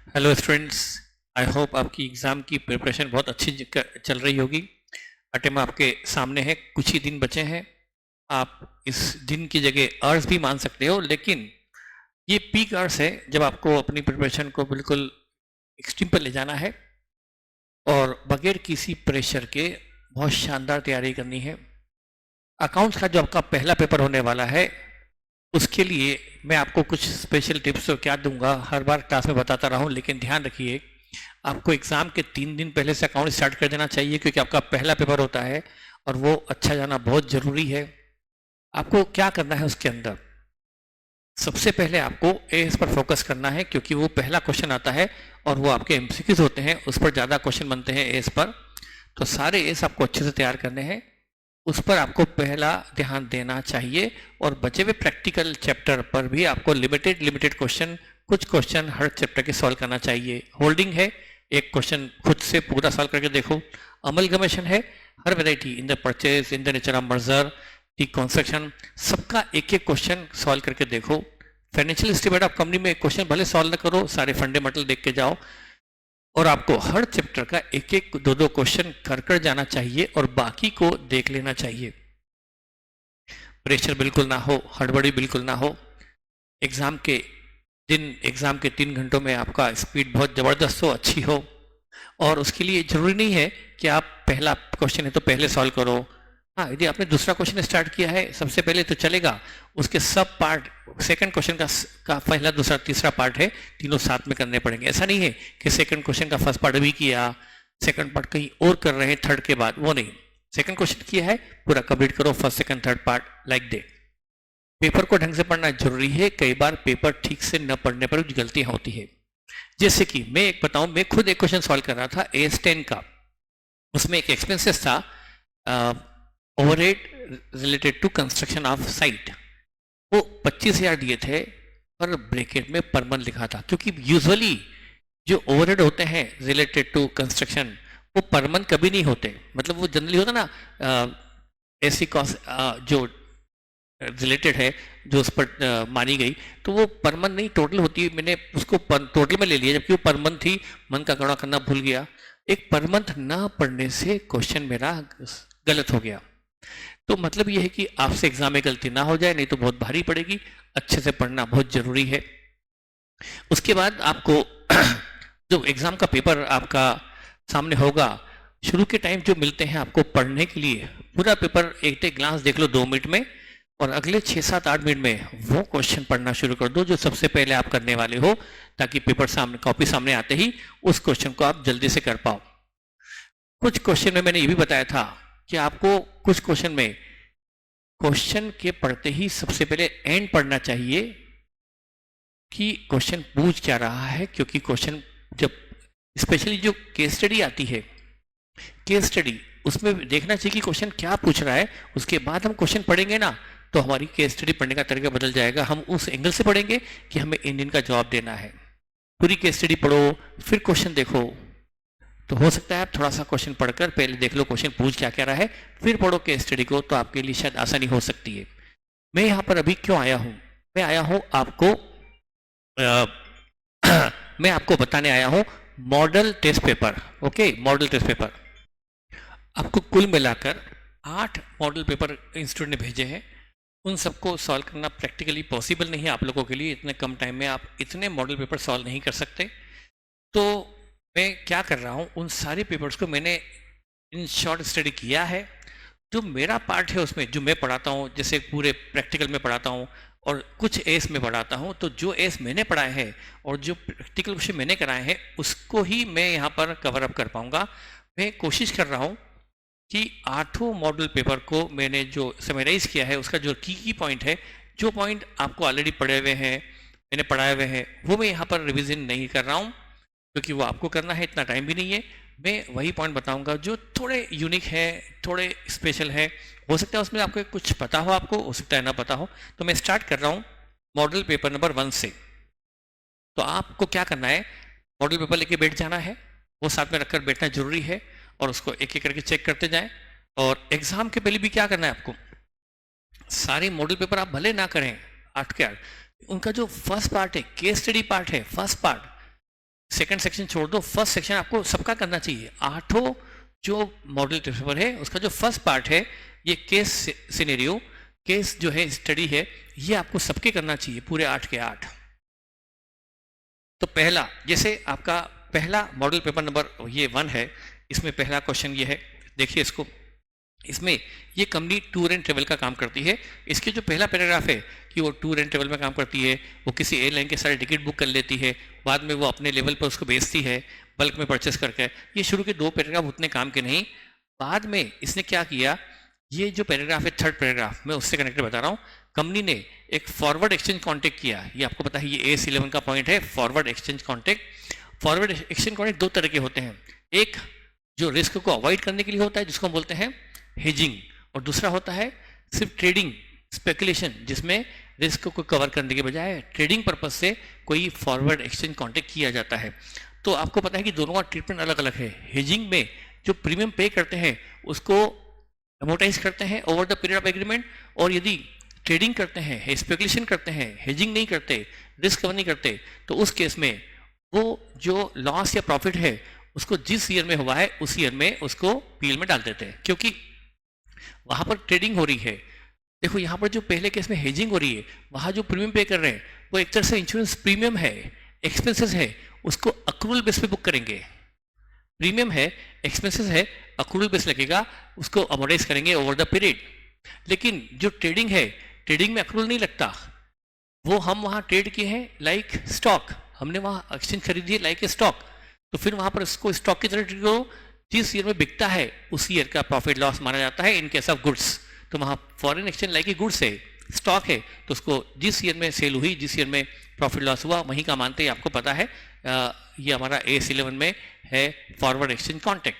Hello students. I hope आपकी exam की preparation बहुत अच्छी चल रही होगी। अटेम्प्ट आपके सामने है, कुछ ही दिन बचे हैं। आप इस दिन की जगह आवर्स भी मान सकते हो, लेकिन ये पीक आवर्स है जब आपको अपनी प्रिपरेशन को बिल्कुल एक्सट्रीम पर ले जाना है और बगैर किसी प्रेशर के बहुत शानदार तैयारी करनी है। अकाउंट्स का जो आपका पहला पेपर होने वाला है, उसके लिए मैं आपको कुछ स्पेशल टिप्स तो क्या दूंगा, हर बार क्लास में बताता रहा हूँ, लेकिन ध्यान रखिए आपको एग्ज़ाम के 3 दिन पहले से अकाउंट स्टार्ट कर देना चाहिए, क्योंकि आपका पहला पेपर होता है और वो अच्छा जाना बहुत ज़रूरी है। आपको क्या करना है उसके अंदर, सबसे पहले आपको एएस पर फोकस करना है, क्योंकि वो पहला क्वेश्चन आता है और वो आपके एमसीक्यूज होते हैं, उस पर ज़्यादा क्वेश्चन बनते हैं एएस पर। तो सारे एएस आपको अच्छे से तैयार करने हैं, उस पर आपको पहला ध्यान देना चाहिए। और बचे हुए प्रैक्टिकल चैप्टर पर भी आपको लिमिटेड क्वेश्चन, कुछ क्वेश्चन हर चैप्टर के सॉल्व करना चाहिए। होल्डिंग है, एक क्वेश्चन खुद से पूरा सॉल्व करके देखो। अमलगमेशन है, हर variety in the purchase, in the nature of merger, T construction, सबका एक एक क्वेश्चन सॉल्व करके देखो। फाइनेंशियल स्टेटमेंट ऑफ कंपनी में एक क्वेश्चन भले सॉल्व न करो, सारे फंडामेंटल देख के जाओ। और आपको हर चैप्टर का एक एक दो दो क्वेश्चन कर कर जाना चाहिए और बाकी को देख लेना चाहिए। प्रेशर बिल्कुल ना हो, हड़बड़ी बिल्कुल ना हो। एग्जाम के दिन, एग्जाम के 3 घंटों में आपका स्पीड बहुत ज़बरदस्त हो, अच्छी हो। और उसके लिए जरूरी नहीं है कि आप पहला क्वेश्चन है तो पहले सॉल्व करो। हाँ, यदि आपने दूसरा क्वेश्चन स्टार्ट किया है सबसे पहले तो चलेगा, उसके सब पार्ट सेकंड क्वेश्चन का पहला दूसरा तीसरा पार्ट है, तीनों साथ में करने पड़ेंगे। ऐसा नहीं है कि सेकंड क्वेश्चन का फर्स्ट पार्ट अभी किया, सेकंड पार्ट कहीं और कर रहे हैं थर्ड के बाद, वो नहीं। सेकंड क्वेश्चन किया है, पूरा कंप्लीट करो, first second third part like they. Paper को ढंग से पढ़ना जरूरी है, कई बार पेपर ठीक से न पढ़ने पर गलतियां होती है। जैसे कि मैं एक बताऊं, मैं खुद एक क्वेश्चन सॉल्व कर रहा था AS10 का, उसमें एक एक्सपेंसेस था overhead related to construction of site. वो 25,000 दिए थे, पर ब्रैकेट में पर मंथ लिखा था, क्योंकि यूजुअली जो ओवरहेड होते हैं रिलेटेड टू कंस्ट्रक्शन वो पर मंथ कभी नहीं होते। मतलब वो जनरली होता ना ऐसी कॉस्ट जो रिलेटेड है, जो उस पर मानी गई, तो वो पर मंथ नहीं टोटल होती है। मैंने उसको टोटल में ले लिया, जबकि वो पर मंथ थी, मंथ का गणना करना भूल गया। एक पर मंथ ना पढ़ने से क्वेश्चन मेरा गलत हो गया। तो मतलब ये है कि आपसे एग्जाम में गलती ना हो जाए, नहीं तो बहुत भारी पड़ेगी। अच्छे से पढ़ना बहुत जरूरी है। उसके बाद आपको जो एग्जाम का पेपर आपका सामने होगा, शुरू के टाइम जो मिलते हैं आपको पढ़ने के लिए, पूरा पेपर एक एक ग्लांस देख लो 2 मिनट में, और अगले 6-7-8 मिनट में वो क्वेश्चन पढ़ना शुरू कर दो जो सबसे पहले आप करने वाले हो, ताकि पेपर सामने, कॉपी सामने आते ही उस क्वेश्चन को आप जल्दी से कर पाओ। कुछ क्वेश्चन में मैंने ये भी बताया था कि आपको कुछ क्वेश्चन में क्वेश्चन के पढ़ते ही सबसे पहले एंड पढ़ना चाहिए कि क्वेश्चन पूछ क्या रहा है, क्योंकि क्वेश्चन जब स्पेशली जो केस स्टडी आती है, केस स्टडी उसमें देखना चाहिए कि क्वेश्चन क्या पूछ रहा है। उसके बाद हम क्वेश्चन पढ़ेंगे ना, तो हमारी केस स्टडी पढ़ने का तरीका बदल जाएगा। हम उस एंगल से पढ़ेंगे कि हमें इन का जवाब देना है। पूरी केस स्टडी पढ़ो, फिर क्वेश्चन देखो। तो हो सकता है आप थोड़ा सा क्वेश्चन पढ़कर पहले देख लो क्वेश्चन पूछ क्या क्या रहा है, फिर पढ़ो केस स्टडी को, तो आपके लिए शायद आसानी हो सकती है। मैं यहाँ पर अभी क्यों आया हूँ, मैं आया हूँ आपको मैं आपको बताने आया हूँ model test paper. Okay, model test paper आपको कुल मिलाकर 8 मॉडल पेपर इंस्टीट्यूट ने भेजे हैं। उन सबको सॉल्व करना प्रैक्टिकली पॉसिबल नहीं है आप लोगों के लिए, इतने कम टाइम में आप इतने मॉडल पेपर सॉल्व नहीं कर सकते। तो मैं क्या कर रहा हूँ, उन सारे पेपर्स को मैंने इन शॉर्ट स्टडी किया है। जो मेरा पार्ट है उसमें जो मैं पढ़ाता हूँ, जैसे पूरे प्रैक्टिकल में पढ़ाता हूँ और कुछ एस में पढ़ाता हूँ, तो जो एस मैंने पढ़ाए हैं और जो प्रैक्टिकल क्वेश्चन मैंने कराए हैं उसको ही मैं यहाँ पर कवर अप कर पाऊँगा। मैं कोशिश कर रहा हूँ कि 8 मॉडल पेपर को मैंने जो समराइज किया है, उसका जो की पॉइंट है, जो पॉइंट आपको ऑलरेडी पढ़े हुए हैं, मैंने पढ़ाए हुए हैं, वो मैं यहाँ पर रिविजन नहीं कर रहा हूँ, क्योंकि वो आपको करना है, इतना टाइम भी नहीं है। मैं वही पॉइंट बताऊंगा जो थोड़े यूनिक है, थोड़े स्पेशल है। हो सकता है उसमें आपको कुछ पता हो, आपको हो सकता है ना पता हो। तो मैं स्टार्ट कर रहा हूँ मॉडल पेपर नंबर 1 से। तो आपको क्या करना है, मॉडल पेपर लेके बैठ जाना है, वो साथ में रखकर बैठना जरूरी है, और उसको एक एक करके चेक करते जाएं। और एग्जाम के पहले भी क्या करना है आपको, सारे मॉडल पेपर आप भले ना करें 8 के 8, उनका जो फर्स्ट पार्ट है, केस स्टडी पार्ट है, फर्स्ट पार्ट, सेकंड सेक्शन छोड़ दो, फर्स्ट सेक्शन आपको सबका करना चाहिए। आठों जो मॉडल पेपर है उसका जो फर्स्ट पार्ट है, ये केस सिनेरियो, केस जो है स्टडी है, ये आपको सबके करना चाहिए, पूरे 8 के 8। तो पहला, जैसे आपका पहला मॉडल पेपर नंबर ये 1 है, इसमें पहला क्वेश्चन ये है, देखिए इसको। इसमें ये कंपनी टूर एंड ट्रेवल का काम करती है। इसके जो पहला पैराग्राफ है कि वो टूर एंड ट्रेवल में काम करती है, वो किसी एयरलाइन के सारे टिकट बुक कर लेती है, बाद में वो अपने लेवल पर उसको बेचती है बल्क में परचेस करके। ये शुरू के 2 पैराग्राफ उतने काम के नहीं। बाद में इसने क्या किया, ये जो पैराग्राफ है थर्ड पैराग्राफ, मैं उससे कनेक्टेड बता रहा हूँ। कंपनी ने एक फॉरवर्ड एक्सचेंज कॉन्टेक्ट किया। ये आपको पता है, ये AS11 का पॉइंट है, forward exchange contact. Forward exchange contact 2 तरह के होते हैं, एक जो रिस्क को अवॉइड करने के लिए होता है जिसको हम बोलते हैं हेजिंग, और दूसरा होता है सिर्फ ट्रेडिंग स्पेकुलेशन, जिसमें रिस्क को कवर करने के बजाय ट्रेडिंग पर्पज से कोई फॉरवर्ड एक्सचेंज कॉन्टेक्ट किया जाता है। तो आपको पता है कि दोनों का ट्रीटमेंट अलग अलग है। हेजिंग में जो प्रीमियम पे करते हैं उसको अमोर्टाइज करते हैं over the period of agreement, और यदि ट्रेडिंग करते हैं, स्पेकुलेशन करते हैं, हेजिंग नहीं करते, रिस्क कवर नहीं करते, तो उस केस में वो जो लॉस या प्रॉफिट है उसको जिस ईयर में हुआ है उस ईयर में उसको पीएल में डाल देते हैं, क्योंकि वहां पर ट्रेडिंग हो रही है। देखो यहाँ पर जो पहले केस में हेजिंग हो रही है, वहां जो प्रीमियम पे कर रहे हैं वो एक तरह से इंश्योरेंस प्रीमियम है, एक्सपेंसेस है, उसको अक्रूवल बेस पे बुक करेंगे। प्रीमियम है, एक्सपेंसेस है, अक्रूवल बेस लगेगा, उसको अमोर्टाइज करेंगे ओवर द पीरियड। लेकिन जो ट्रेडिंग है, ट्रेडिंग में अक्रूवल नहीं लगता, वो हम वहां ट्रेड किए हैं लाइक स्टॉक, हमने वहां एक्सचेंज खरीदी है लाइक ए स्टॉक, तो फिर वहां पर इसको स्टॉक की तरह ट्रीट करो। जिस ईयर में बिकता है उस ईयर का प्रॉफिट लॉस माना जाता है इन केस ऑफ गुड्स। तो वहां foreign exchange like a goods है, स्टॉक है, तो उसको जिस ईयर में सेल हुई, जिस ईयर में प्रॉफिट लॉस हुआ, वहीं का मानते हैं। आपको पता है ये हमारा AS11 में है फॉरवर्ड एक्सचेंज कॉन्टेक्ट,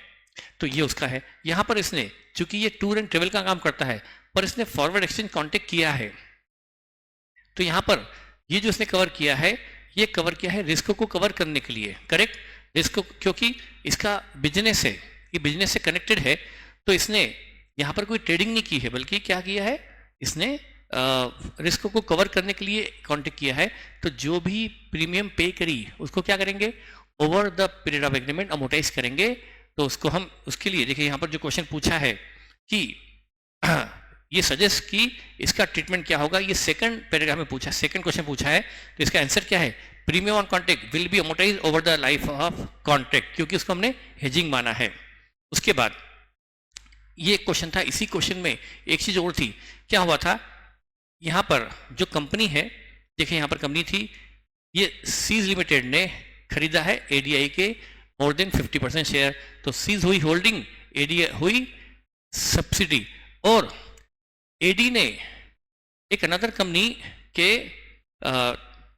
तो ये उसका है। यहाँ पर इसने, चूंकि ये टूर एंड ट्रेवल का काम करता है, पर इसने फॉरवर्ड एक्सचेंज कॉन्टेक्ट किया है, तो यहाँ पर ये जो इसने कवर किया है, ये कवर किया है रिस्क को कवर करने के लिए, करेक्ट। रिस्क, क्योंकि इसका बिजनेस है, ये बिजनेस से कनेक्टेड है, तो इसने यहाँ पर कोई ट्रेडिंग नहीं की है, बल्कि क्या किया है, इसने रिस्क को कवर करने के लिए कॉन्टेक्ट किया है। तो जो भी प्रीमियम पे करी उसको क्या करेंगे, over the period of agreement amortise करेंगे। तो उसको हम, उसके लिए देखिए यहाँ पर जो क्वेश्चन पूछा है कि ये सजेस्ट कि इसका ट्रीटमेंट क्या होगा, ये सेकंड पैराग्राफ में पूछा, सेकंड क्वेश्चन पूछा है, तो इसका आंसर क्या है, premium on contract will be amortise over the life of contract, क्योंकि उसको हमने हेजिंग माना है। उसके बाद ये क्वेश्चन था, इसी क्वेश्चन में एक चीज और थी, क्या हुआ था, यहाँ पर जो कंपनी है, देखिए यहाँ पर कंपनी थी, ये सीज लिमिटेड ने खरीदा है ADI के मोर देन 50% शेयर, तो सीज हुई होल्डिंग, ADI हुई सब्सिडी, और AD ने एक अनदर कंपनी के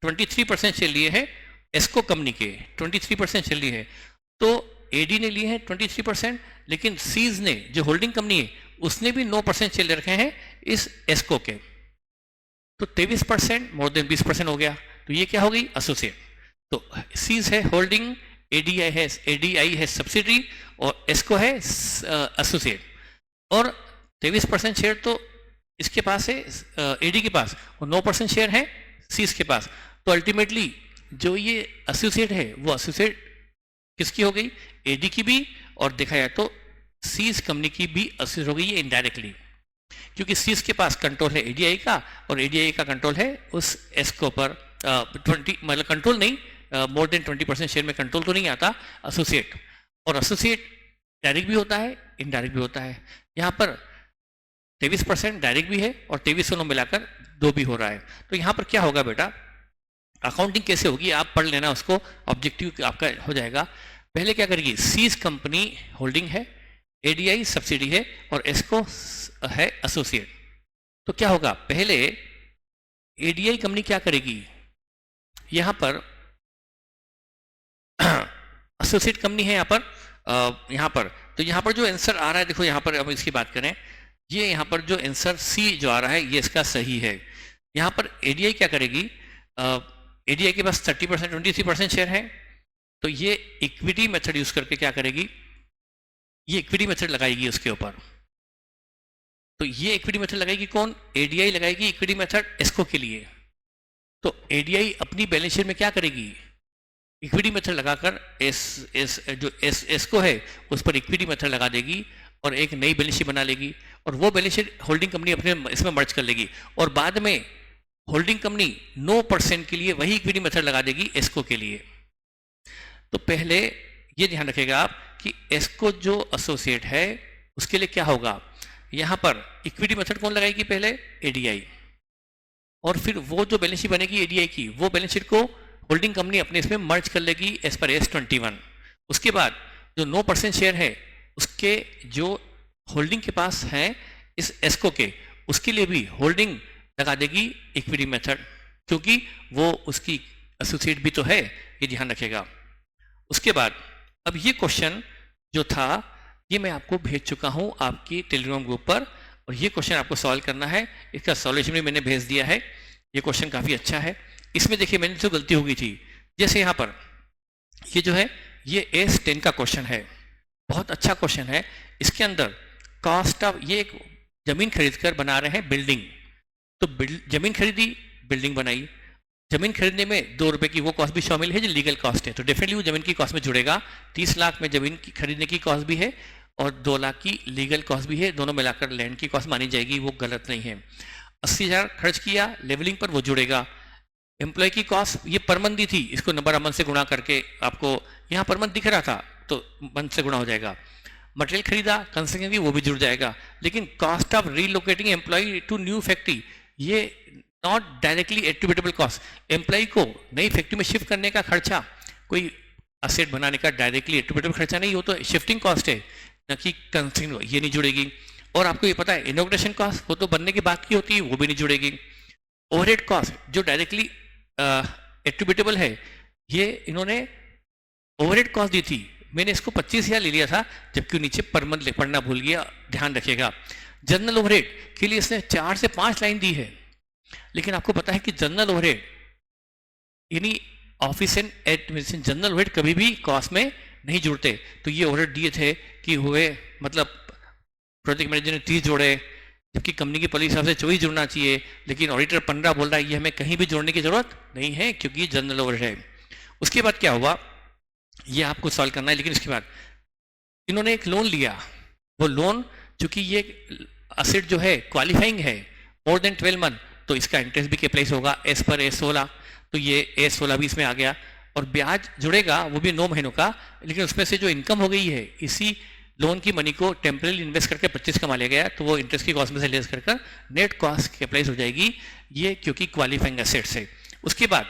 23% शेयर लिए हैं, एस्को कंपनी के 23% शेयर लिए हैं। तो AD ने लिए हैं 23%, लेकिन सीज ने, जो होल्डिंग कंपनी है, उसने भी 9% शेयर ले रखे हैं इस एस्को के, तो 23% मोर देन 20% हो गया। तो ये क्या हो गई, एसोसिएट। तो सीज है होल्डिंग, ADI है सब्सिडी, और एस्को है एसोसिएट, और 23% शेयर तो इसके पास है AD के पास, और 9% शेयर है सीज के पास। तो अल्टीमेटली जो ये एसोसिएट है, वो एसोसिएट किसकी हो गई, AD की भी, और देखा जाए तो सीज कंपनी की भी एसोसिएट हो गई है इनडायरेक्टली, क्योंकि सीज के पास कंट्रोल है ADI का, और ADI का कंट्रोल है उस एस्को पर 20, मतलब कंट्रोल नहीं, मोर देन 20% शेयर में कंट्रोल तो नहीं आता एसोसिएट, और एसोसिएट डायरेक्ट भी होता है, इनडायरेक्ट भी होता है। यहाँ पर 23% डायरेक्ट भी है, और 23 दोनों मिलाकर 2 भी हो रहा है। तो यहाँ पर क्या होगा बेटा, अकाउंटिंग कैसे होगी आप पढ़ लेना, उसको ऑब्जेक्टिव आपका हो जाएगा। पहले क्या करेगी, सीज कंपनी होल्डिंग है, ADI सब्सिडी है, और एस्को है एसोसिएट। तो क्या होगा, पहले ADI कंपनी क्या करेगी, यहां पर एसोसिएट कंपनी है यहां पर, तो यहां पर जो आंसर आ रहा है, देखो यहां पर हम इसकी बात करें, ये यहां पर जो आंसर C जो आ रहा है, ये इसका सही है। यहां पर ADI क्या करेगी, ADI के पास 30%, 23% शेयर है, तो ये इक्विटी मेथड यूज करके क्या करेगी, ये इक्विटी मेथड लगाएगी उसके ऊपर। तो ये इक्विटी मेथड लगाएगी कौन, ADI लगाएगी इक्विटी मेथड एस्को के लिए। तो ADI अपनी बैलेंस शीट में क्या करेगी, इक्विटी मेथड लगाकर एसको है उस पर इक्विटी मेथड लगा देगी और एक नई बैलेंस शीट बना लेगी, और वो बैलेंस शीट होल्डिंग कंपनी अपने इसमें मर्ज कर लेगी, और बाद में होल्डिंग कंपनी 9% के लिए वही इक्विटी मेथड लगा देगी एस्को के लिए। तो पहले ये ध्यान रखिएगा आप कि एस्को जो एसोसिएट है उसके लिए क्या होगा, यहां पर इक्विटी मेथड कौन लगाएगी, पहले एडीआई, और फिर वो जो बैलेंस शीट बनेगी एडीआई की, वो बैलेंस शीट को होल्डिंग कंपनी अपने इसमें मर्ज कर लेगी एज पर S21। उसके बाद जो 9% शेयर है उसके जो होल्डिंग के पास हैं इस एस्को के, उसके लिए भी होल्डिंग लगा देगी इक्विटी मेथड, क्योंकि वो उसकी एसोसिएट भी तो है, ये ध्यान रखेगा। उसके बाद अब ये क्वेश्चन जो था ये मैं आपको भेज चुका हूं आपकी टेलीग्राम ग्रुप पर, और ये क्वेश्चन आपको सॉल्व करना है, इसका सॉल्यूशन भी मैंने भेज दिया है। ये क्वेश्चन काफ़ी अच्छा है। इसमें देखिए मैंने जो गलती हो गई थी, जैसे यहाँ पर ये जो है ये S10 का क्वेश्चन है, बहुत अच्छा क्वेश्चन है। इसके अंदर कॉस्ट ऑफ, ये एक जमीन खरीद कर बना रहे हैं बिल्डिंग, तो जमीन खरीदी, बिल्डिंग बनाई, जमीन खरीदने में 2 रुपए की वो कॉस्ट भी शामिल है जो लीगल कॉस्ट है, तो डेफिनेटली वो जमीन की कॉस्ट में जुड़ेगा। 30 लाख में जमीन की खरीदने की कॉस्ट भी है और 2 लाख की लीगल कॉस्ट भी है, दोनों मिलाकर लैंड की कॉस्ट मानी जाएगी, वो गलत नहीं है। 80,000 खर्च किया लेवलिंग पर, वो जुड़ेगा। एम्प्लॉय की कॉस्ट ये पर मंथ दी थी, इसको नंबर ऑफ मंथ से गुणा करके, आपको यहाँ पर मंथ दिख रहा था तो मंथ से गुणा हो जाएगा। मटेरियल खरीदा, कंस्ट्रक्शन की, वो भी जुड़ जाएगा। लेकिन cost of relocating employ to new factory, ये not directly attributable cost. Employ को नई फैक्ट्री में शिफ्ट करने का खर्चा कोई असेट बनाने का डायरेक्टली एट्रीब्यूटेबल खर्चा नहीं, हो तो शिफ्टिंग कॉस्ट है, न कि कंस्ट्रक्शन, ये नहीं जुड़ेगी। और आपको ये पता है इनॉग्रेशन कॉस्ट, वो तो बनने के बाद की होती है, वो भी नहीं जुड़ेगी। ओवरहेड कॉस्ट जो डायरेक्टली एट्रीब्यूटेबल है, ये इन्होंने ओवरहेड कॉस्ट दी थी, मैंने इसको 25,000 ले लिया था, जबकि नीचे पर मंथ पढ़ना भूल गया, ध्यान रखिएगा। जनरल ओवरहेड के लिए इसने 4 से 5 लाइन दी है, लेकिन आपको पता है कि जनरल ओवरहेड यानी office and administration, general overhead कभी भी कॉस्ट में नहीं जुड़ते। तो ये ओवरहेड दिए थे कि हुए, मतलब प्रोजेक्ट मैनेजर ने 30 जोड़े, जबकि कंपनी की पॉलिसी हिसाब से 24 जुड़ना चाहिए, लेकिन ऑडिटर 15 बोल रहा है, ये हमें कहीं भी जोड़ने की जरूरत नहीं है क्योंकि जनरल ओवरहेड है। उसके बाद क्या हुआ, ये आपको सॉल्व करना है। लेकिन इसके बाद इन्होंने एक लोन लिया, वो लोन चूंकि ये असेट जो है क्वालिफाइंग है मोर देन 12 मंथ, तो इसका इंटरेस्ट भी कैपिटलाइज होगा एस पर S16, तो ये S16 भी इसमें आ गया, और ब्याज जुड़ेगा वो भी 9 महीनों का। लेकिन उसमें से जो इनकम हो गई है इसी लोन की मनी को टेम्पररी इन्वेस्ट करके 25 कमा लिया गया, तो वो इंटरेस्ट की कॉस्ट में से लेस कर नेट कॉस्ट कैपिटलाइज हो जाएगी, ये क्योंकि क्वालिफाइंग एसेट्स है। उसके बाद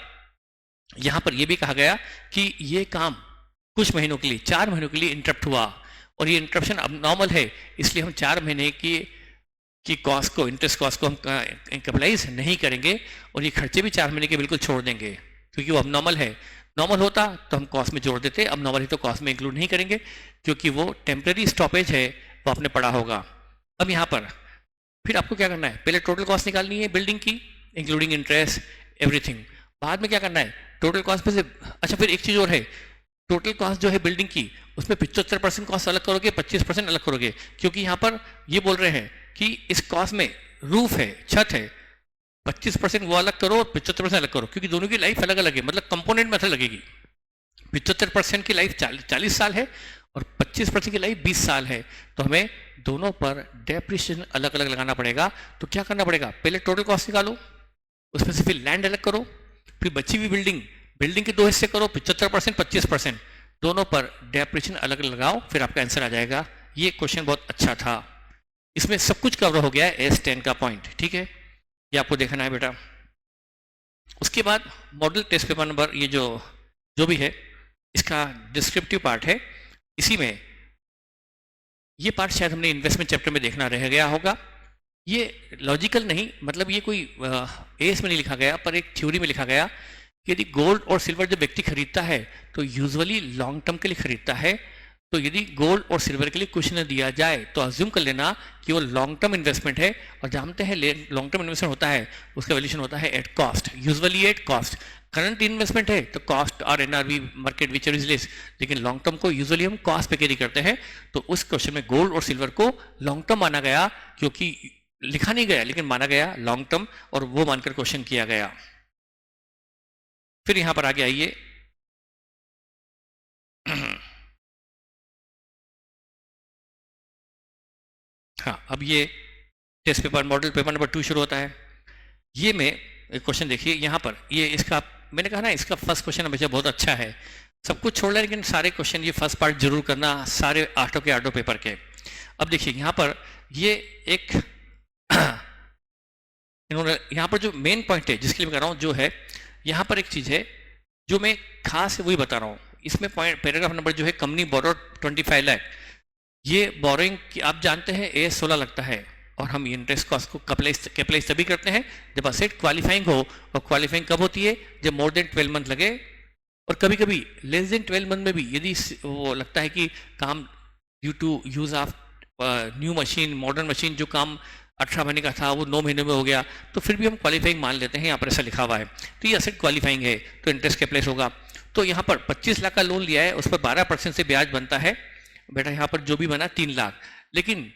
यहां पर यह भी कहा गया कि ये काम कुछ महीनों के लिए, 4 महीनों के लिए इंटरप्ट हुआ, और ये इंटरप्शन अब नॉर्मल है, इसलिए हम 4 महीने की कॉस्ट को, इंटरेस्ट कॉस्ट को हम कैपिटलाइज नहीं करेंगे, और ये खर्चे भी 4 महीने के बिल्कुल छोड़ देंगे, क्योंकि वो अब नॉर्मल है। नॉर्मल होता तो हम कॉस्ट में जोड़ देते, अब नॉर्मल है तो कॉस्ट में इंक्लूड नहीं करेंगे, क्योंकि वो टेम्पररी स्टॉपेज है, वो आपने पढ़ा होगा। अब यहाँ पर फिर आपको क्या करना है, पहले टोटल कॉस्ट निकालनी है बिल्डिंग की, इंक्लूडिंग इंटरेस्ट एवरीथिंग। बाद में क्या करना है, टोटल कॉस्ट में से, अच्छा फिर एक चीज़ और है, टोटल कॉस्ट जो है बिल्डिंग की, उसमें 75% कॉस्ट अलग करोगे, 25% अलग करोगे, क्योंकि यहाँ पर ये बोल रहे हैं कि इस कॉस्ट में रूफ है, छत है, 25% वो अलग करो और 75% अलग करो, क्योंकि दोनों की लाइफ अलग अलग है, मतलब कंपोनेंट मेथड लगेगी। 75% की लाइफ 40 साल है और 25% की लाइफ 20 साल है, तो हमें दोनों पर डेप्रिसिएशन अलग अलग लगाना पड़ेगा। तो क्या करना पड़ेगा, पहले टोटल कॉस्ट निकालो, उसमें से फिर लैंड अलग करो, फिर बची हुई बिल्डिंग के 2 हिस्से करो, 75% 25%, दोनों पर डेप्रिसिएशन अलग लगाओ, फिर आपका आंसर आ जाएगा। ये क्वेश्चन बहुत अच्छा था, इसमें सब कुछ कवर हो गया है S10 का पॉइंट, ठीक है, ये आपको देखना है बेटा। उसके बाद मॉडल टेस्ट पेपर नंबर, ये जो भी है इसका डिस्क्रिप्टिव पार्ट है, इसी में ये पार्ट शायद हमने इन्वेस्टमेंट चैप्टर में देखना रह गया होगा। ये लॉजिकल नहीं, मतलब ये कोई एस में नहीं लिखा गया, पर एक थ्योरी में लिखा गया कि यदि गोल्ड और सिल्वर जब व्यक्ति खरीदता है तो यूजुअली लॉन्ग टर्म के लिए खरीदता है, तो यदि गोल्ड और सिल्वर के लिए कुछ न दिया जाए तो अज्यूम कर लेना कि वो लॉन्ग टर्म इन्वेस्टमेंट है, और जानते हैं लॉन्ग टर्म इन्वेस्टमेंट होता है उसका वैल्यूएशन होता है at cost, usually at cost. Current investment है तो कॉस्ट और NRV market which is less, लेकिन लॉन्ग टर्म को यूजुअली हम कॉस्ट पे कैरी करते हैं। तो उस क्वेश्चन में गोल्ड और सिल्वर को लॉन्ग टर्म माना गया, क्योंकि लिखा नहीं गया लेकिन माना गया लॉन्ग टर्म, और वो मानकर क्वेश्चन किया गया। फिर यहां पर आगे आइए, हाँ, अब ये test paper model paper number 2 शुरू होता है। ये में एक क्वेश्चन देखिए यहाँ पर, ये इसका मैंने कहा ना, इसका फर्स्ट क्वेश्चन हमेशा बहुत अच्छा है। सब कुछ छोड़ लें लेकिन सारे क्वेश्चन ये फर्स्ट पार्ट जरूर करना, सारे आठों के आठों पेपर के। अब देखिए यहाँ पर ये एक इन्होंने यहाँ पर जो मेन पॉइंट है जिसके लिए मैं कर रहा हूँ, जो है यहाँ पर एक चीज़ है जो मैं खास है वही बता रहा हूँ। इसमें पॉइंट पैराग्राफ नंबर जो है, कंपनी बोरोड 25 लाख, ये बोरोइंग की आप जानते हैं AS 16 लगता है, और हम इंटरेस्ट कॉस्ट को कैपिटलाइज तभी करते हैं जब असेट क्वालिफाइंग हो। और क्वालिफाइंग कब होती है? जब मोर देन 12 मंथ लगे, और कभी कभी लेस देन 12 मंथ में भी यदि वो लगता है कि काम due to use of new machine, modern machine, जो काम 18 महीने का था वो 9 महीने में हो गया, तो फिर भी हम क्वालिफाइंग मान लेते हैं। यहाँ पर ऐसा लिखा हुआ है, तो ये असेट क्वालिफाइंग है तो इंटरेस्ट कैपिटलाइज होगा। तो यहाँ पर 25 लाख का लोन लिया है, उस पर 12% से ब्याज बनता है बेटा। यहाँ पर जो भी बना 3 लाख, लेकिन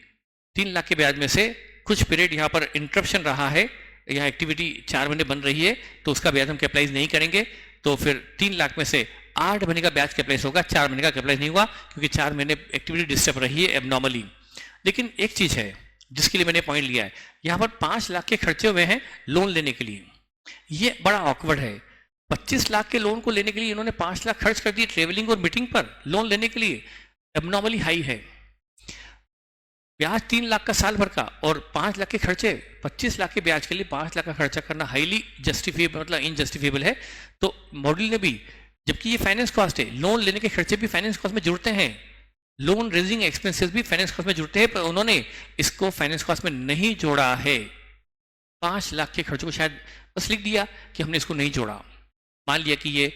3 लाख के ब्याज में से कुछ पीरियड यहाँ पर इंटरप्शन रहा है, यहाँ एक्टिविटी 4 महीने बन रही है, तो उसका ब्याज हम कैपिटलाइज नहीं करेंगे। तो फिर 3 लाख में से 8 महीने का ब्याज कैपिटलाइज होगा, 4 महीने का कैपिटलाइज नहीं हुआ, क्योंकि 4 महीने एक्टिविटी डिस्टर्ब रही है एबनॉर्मली। लेकिन एक चीज है जिसके लिए मैंने पॉइंट लिया है, यहाँ पर 5 लाख के खर्चे हुए हैं लोन लेने के लिए। ये बड़ा ऑकवर्ड है। 25 लाख के लोन को लेने के लिए इन्होंने 5 लाख खर्च कर दिए ट्रेवलिंग और मीटिंग पर लोन लेने के लिए, एबनॉर्मली हाई है। ब्याज 3 लाख का साल भर का और 5 लाख के खर्चे, 25 लाख के ब्याज के लिए 5 लाख का खर्चा करना हाईली जस्टिफिएबल, मतलब इनजस्टिफिएबल है। तो मॉडल ने भी, जबकि ये फाइनेंस कॉस्ट है, लोन लेने के खर्चे भी फाइनेंस कॉस्ट में जुड़ते हैं, लोन रेजिंग एक्सपेंसेस भी फाइनेंस कॉस्ट में जुड़ते हैं, पर उन्होंने इसको फाइनेंस कॉस्ट में नहीं जोड़ा है। 5 लाख के खर्चों को शायद बस लिख दिया कि हमने इसको नहीं जोड़ा, मान लिया कि ये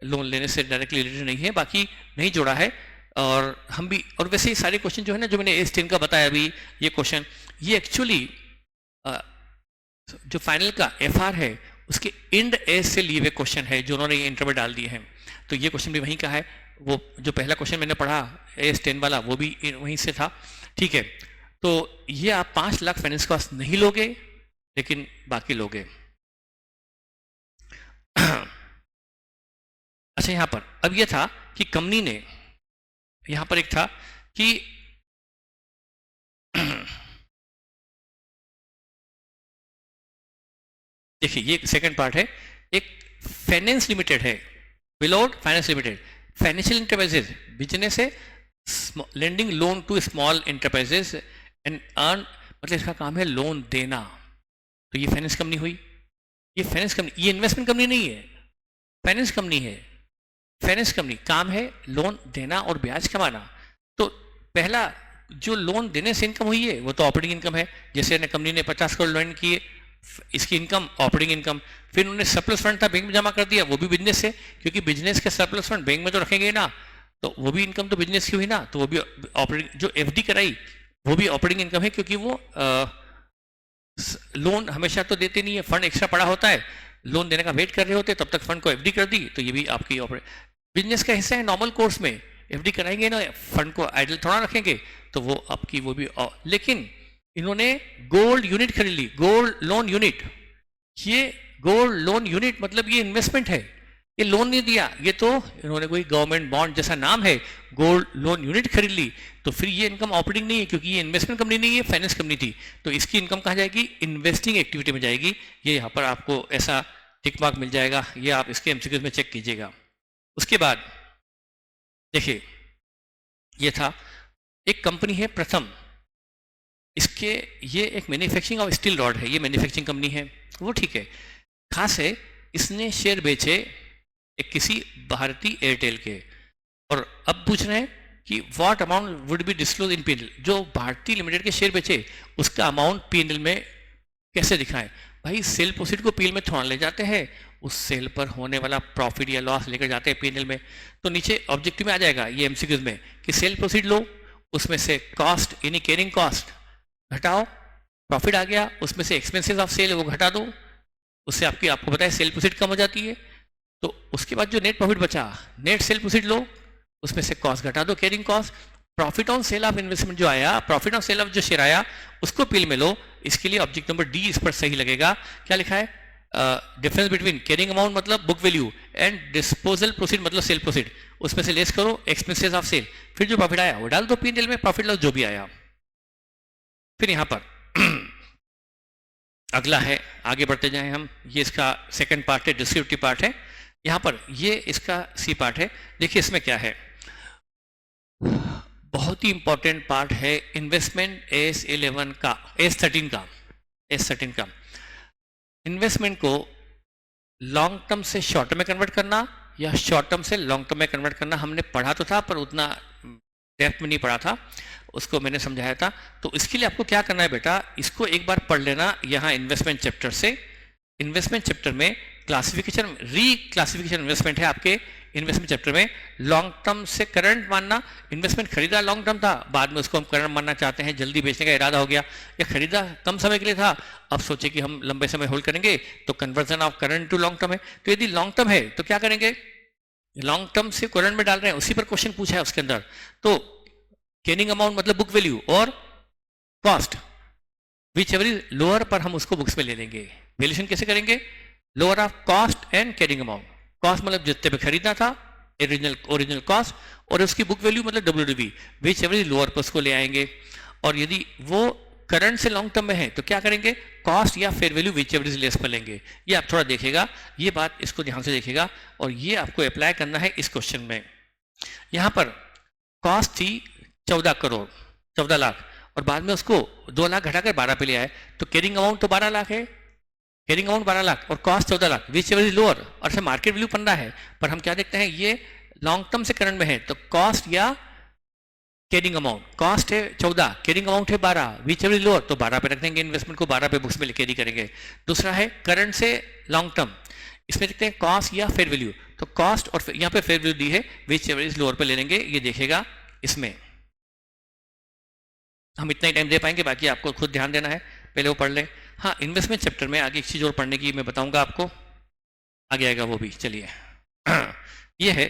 लोन लेने से डायरेक्टली रिलेटेड नहीं है, बाकी नहीं जोड़ा है। और हम भी, और वैसे ही सारे क्वेश्चन जो है ना, जो मैंने AS 10 का बताया अभी, ये क्वेश्चन ये एक्चुअली जो फाइनल का FR है उसके इंड एज से लिए हुए क्वेश्चन है जो उन्होंने ये इंटरव्यू डाल दिए हैं। तो ये क्वेश्चन भी वहीं का है, वो जो पहला क्वेश्चन मैंने पढ़ा AS 10 वाला वो भी वहीं से था। ठीक है, तो ये आप 5 लाख फाइनेंस कॉस्ट नहीं लोगे, लेकिन बाकी लोगे। अच्छा, यहाँ पर अब ये था कि कंपनी ने, यहाँ पर एक था कि देखिए ये सेकंड पार्ट है, एक फाइनेंस लिमिटेड है, विलोड finance limited, financial enterprises business है, lending loan to small enterprises and earn, मतलब इसका काम है लोन देना। तो ये फाइनेंस कंपनी हुई, ये फाइनेंस कंपनी, ये इन्वेस्टमेंट कंपनी नहीं है, फाइनेंस कंपनी है। फाइनेंस कंपनी काम है लोन देना और ब्याज कमाना। तो पहला जो लोन देने से इनकम हुई है वो तो ऑपरेटिंग इनकम है, जैसे कंपनी ने 50 करोड़ लोन किए, इसकी इनकम ऑपरेटिंग इनकम। फिर उन्होंने सरप्लस फंड था बैंक में जमा कर दिया, वो भी बिजनेस है, क्योंकि बिजनेस के सरप्लस फंड बैंक में तो रखेंगे ना, तो वो भी इनकम तो बिजनेस की हुई ना, तो वो भी ऑपरेटिंग। जो FD कराई वो भी ऑपरेटिंग इनकम है, क्योंकि वो लोन हमेशा तो देते नहीं है, फंड एक्स्ट्रा पड़ा होता है, लोन देने का वेट कर रहे होते, तब तक फंड को FD कर दी, तो ये भी आपकी बिजनेस का हिस्सा है। नॉर्मल कोर्स में FD कराएंगे ना, फंड को आइडल थोड़ा रखेंगे, तो वो आपकी वो भी। लेकिन इन्होंने गोल्ड यूनिट खरीद ली, गोल्ड लोन यूनिट। ये गोल्ड लोन यूनिट मतलब ये इन्वेस्टमेंट है, ये लोन नहीं दिया, ये तो इन्होंने कोई गवर्नमेंट बॉन्ड जैसा नाम है, गोल्ड लोन यूनिट खरीद ली। तो फिर ये इनकम ऑपरेटिंग नहीं है, क्योंकि ये इन्वेस्टमेंट कंपनी नहीं है, फाइनेंस कंपनी थी, तो इसकी इनकम कहाँ जाएगी? इन्वेस्टिंग एक्टिविटी में जाएगी। ये यहाँ पर आपको ऐसा टिक मार्क मिल जाएगा, ये आप इसके MCQs में चेक कीजिएगा। उसके बाद देखिए, ये था एक कंपनी है प्रथम, इसके ये एक मैन्युफैक्चरिंग ऑफ स्टील रॉड है, ये मैन्युफैक्चरिंग कंपनी है, वो ठीक है। खास है, इसने शेयर बेचे एक किसी भारतीय एयरटेल के, और अब पूछ रहे हैं कि what amount would be disclose in P&L। जो भारतीय लिमिटेड के शेयर बेचे उसका अमाउंट P&L में कैसे दिखाएं? भाई सेल प्रोसीड को P&L में थोड़ा ले जाते हैं, उस सेल पर होने वाला प्रॉफिट या लॉस लेकर जाते हैं P&L में। तो नीचे ऑब्जेक्टिव में आ जाएगा ये MCQs में कि सेल प्रोसीड लो, उसमें से कॉस्ट यानी कैरिंग कॉस्ट घटाओ, प्रॉफिट आ गया, उसमें से एक्सपेंसेस ऑफ सेल वो घटा दो, उससे आपको पता है सेल प्रोसीड कम हो जाती है। तो उसके बाद जो नेट प्रॉफिट बचा, नेट सेल प्रोसीड लो, उसमें से कॉस्ट घटा दो, carrying cost, profit on sale of investment जो आया, प्रॉफिट ऑन सेल ऑफ जो शेयर आया उसको P&L में लो। इसके लिए ऑब्जेक्ट नंबर D इस पर सही लगेगा। क्या लिखा है? डिफरेंस बिटवीन कैरिंग अमाउंट मतलब book value and disposal proceed मतलब सेल प्रोसीड, उसमें से लेस करो एक्सपेंसेस ऑफ सेल, फिर जो प्रॉफिट आया वो डाल दो P&L में, प्रॉफिट लॉस जो भी आया। फिर यहाँ पर अगला है, आगे बढ़ते जाएं हम, ये इसका सेकंड पार्ट है, डिस्क्रिप्टिव पार्ट है। यहाँ पर ये इसका सी पार्ट है। देखिए इसमें क्या है, बहुत ही इंपॉर्टेंट पार्ट है इन्वेस्टमेंट S11 का, S13 का इन्वेस्टमेंट को लॉन्ग टर्म से शॉर्ट टर्म में कन्वर्ट करना या शॉर्ट टर्म से लॉन्ग टर्म में कन्वर्ट करना हमने पढ़ा तो था, पर उतना डेप्थ में नहीं पढ़ा था, उसको मैंने समझाया था। तो इसके लिए आपको क्या करना है बेटा, इसको एक बार पढ़ लेना यहाँ इन्वेस्टमेंट चैप्टर से। इन्वेस्टमेंट चैप्टर में क्लासिफिकेशन, रीक्लासिफिकेशन इन्वेस्टमेंट है आपके इन्वेस्टमेंट चैप्टर में। लॉन्ग टर्म से करंट मानना, इन्वेस्टमेंट खरीदा लॉन्ग टर्म था, बाद में उसको हम करंट मानना चाहते हैं, जल्दी बेचने का इरादा हो गया, या खरीदा कम समय के लिए था, अब सोचे कि हम लंबे समय होल्ड करेंगे, तो conversion of current to long term है। तो यदि लॉन्ग टर्म है तो क्या करेंगे, लॉन्ग टर्म से करंट में डाल रहे हैं, उसी पर क्वेश्चन पूछा है उसके अंदर। तो गेनिंग अमाउंट मतलब बुक वैल्यू और cost, which ever is lower पर हम उसको बुक्स में ले लेंगे। वैल्यूएशन कैसे करेंगे, lower of cost and carrying amount. Cost मतलब जितने पे खरीदना था, ओरिजिनल कॉस्ट, और उसकी बुक वैल्यू मतलब WDV, which ever is lower पर उसको ले आएंगे। और यदि वो करंट से लॉन्ग टर्म में है तो क्या करेंगे, कॉस्ट या fair value which ever is less पर लेंगे। ये आप थोड़ा देखेगा, ये बात इसको ध्यान से देखेगा, और ये आपको अप्लाई करना है इस क्वेश्चन में। यहाँ पर कॉस्ट थी 14 करोड़, 14 लाख, और बाद में उसको 2 लाख घटाकर 12 पे ले आए, तो कैरिंग अमाउंट तो 12 लाख है, कैरिंग अमाउंट 12 लाख और cost 14 lakh, which ever is lower, और से मार्केट वैल्यू 15 है, पर हम क्या देखते हैं ये लॉन्ग टर्म से करंट में है, तो कॉस्ट या कैरिंग अमाउंट, कॉस्ट है 14, कैरिंग अमाउंट है 12, विच एवर इज लोअर, तो 12 पे रख देंगे, इन्वेस्टमेंट को 12 पे बुक्स में कैरी करेंगे। दूसरा है करंट से लॉन्ग टर्म, इसमें देखते हैं कॉस्ट या फेयर वैल्यू, तो कॉस्ट और यहाँ पे फेयर वैल्यू दी है, विच एवर इज लोअर पे ले लेंगे, ये देखेगा। इसमें हम इतना ही टाइम दे पाएंगे, बाकी आपको खुद ध्यान देना है, पहले वो पढ़ लें। हाँ, इन्वेस्टमेंट चैप्टर में आगे एक चीज और पढ़ने की मैं बताऊंगा आपको, आगे आएगा वो भी। चलिए ये है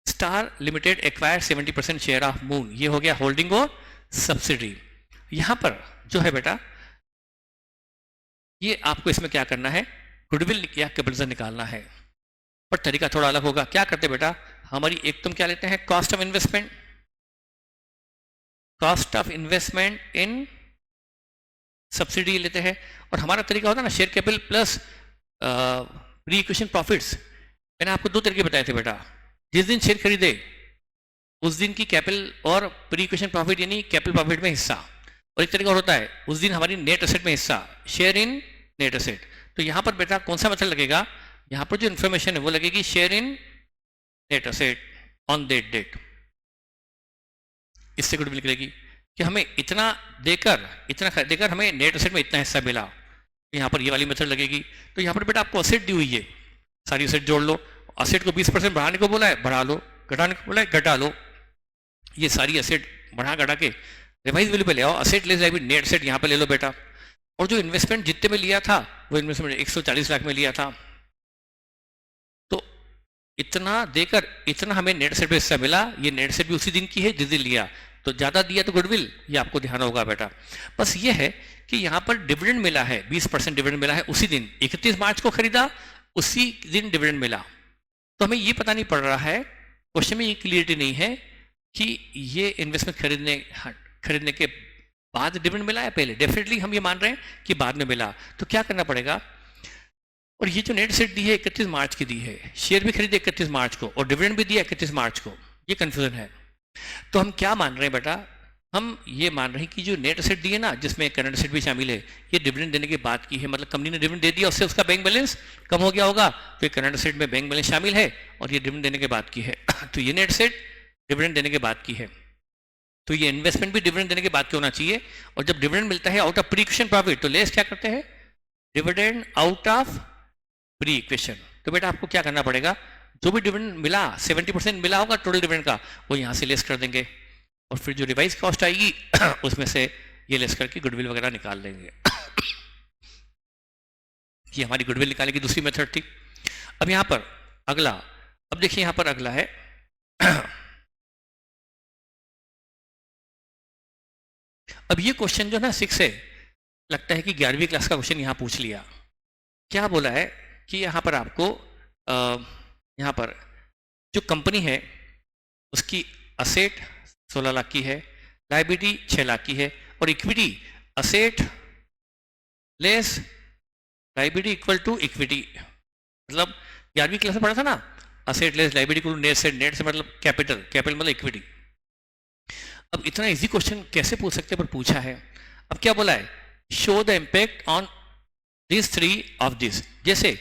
star limited acquire 70% share of moon, ये हो गया होल्डिंग और सब्सिडी। यहां पर जो है बेटा, ये आपको इसमें क्या करना है, गुडविल या कैपिटल निकालना है, पर तरीका थोड़ा अलग होगा। क्या करते बेटा, हमारी एक तुम क्या लेते हैं, cost of investment, cost of investment in subsidy लेते हैं, और हमारा तरीका होता है ना share capital plus pre equation profits. मैंने आपको 2 तरीके बताए थे बेटा, जिस दिन शेयर खरीदे उस दिन की कैपिटल और प्री इक्वेशन प्रॉफिट यानी कैपिटल प्रॉफिट में हिस्सा, और एक तरीका और होता है उस दिन हमारी नेट एसेट में हिस्सा, शेयर इन नेट एसेट। तो यहाँ पर बेटा कौन सा मेथड लगेगा, यहाँ पर जो इन्फॉर्मेशन है वो लगेगी share in net asset on that date. इससे गुडविल निकलेगी कि हमें इतना देकर हमें नेट एसेट में इतना हिस्सा मिला, यहाँ पर ये वाली मेथड लगेगी। तो यहाँ पर बेटा आपको असेट दी हुई है, सारी असेट जोड़ लो, असेट को 20% बढ़ाने को बोला है बढ़ा लो, घटाने को बोला है घटा लो, ये सारी असेट बढ़ा घटा के रिवाइज वैल्यू पे ले आओ, asset less liability net asset यहाँ पे ले लो बेटा। और जो इन्वेस्टमेंट जितने में लिया था वो इन्वेस्टमेंट 140 लाख में लिया था, तो इतना देकर इतना हमें नेट एसेट पे हिस्सा मिला, ये नेट एसेट भी उसी दिन की है जिस दिन लिया, तो ज्यादा दिया तो गुडविल, ये आपको ध्यान होगा बेटा। बस ये है कि यहाँ पर डिविडेंड मिला है, 20% डिविडेंड मिला है उसी दिन, 31 मार्च को खरीदा उसी दिन डिविडेंड मिला, तो हमें ये पता नहीं पड़ रहा है, क्वेश्चन में ये क्लियरिटी नहीं है कि ये इन्वेस्टमेंट खरीदने के बाद डिविडेंड मिला है पहले। डेफिनेटली हम ये मान रहे हैं कि बाद में मिला, तो क्या करना पड़ेगा, और ये जो नेट एसेट दी है 31 मार्च की दी है, शेयर भी खरीदे 31 मार्च को और डिविडेंड भी दिया 31 मार्च को, ये कंफ्यूजन है। तो हम क्या मान रहे हैं बेटा, हम ये मान रहे हैं कि जो नेट एसेट दी है ना, जिसमें करंट एसेट भी शामिल है, ये डिविडेंड देने के बाद की है, मतलब कंपनी ने डिविडेंड दे दिया, उससे उसका बैंक बैलेंस कम हो गया होगा, तो ये करंट एसेट में बैंक बैलेंस शामिल है और ये डिविडेंड देने के बाद की है। तो ये नेट एसेट डिविडेंड देने के बाद की है, तो ये इन्वेस्टमेंट भी डिविडेंड देने के बाद की होना चाहिए। और जब डिविडेंड मिलता है out of pre equation profit, तो लेस क्या करते हैं, dividend out of pre equation. तो बेटा आपको क्या करना पड़ेगा, जो भी डिविडेंड मिला 70% मिला होगा टोटल डिविडेंड का, वो यहाँ से लेस कर देंगे, और फिर जो रिवाइज कॉस्ट आएगी उसमें से ये लेस करके गुडविल वगैरह निकाल लेंगे। ये हमारी गुडविल निकालने की दूसरी मेथड थी। अब यहाँ पर अगला, अब देखिए यहाँ पर अगला है अब ये क्वेश्चन जो ना 6 है, लगता है कि 11वीं क्लास का क्वेश्चन यहाँ पूछ लिया। क्या बोला है कि यहाँ पर आपको यहाँ पर जो कंपनी है उसकी असेट 16 लाख की है, लायबिलिटी 6 लाख की है, और equity asset less liability equal to equity, मतलब 11वीं क्लास में पढ़ा था ना, asset less liability equal to net से, नेट से मतलब कैपिटल, कैपिटल मतलब इक्विटी। अब इतना इजी क्वेश्चन कैसे पूछ सकते हैं, पर पूछा है। अब क्या बोला है, show the impact on this 3 of this. जैसे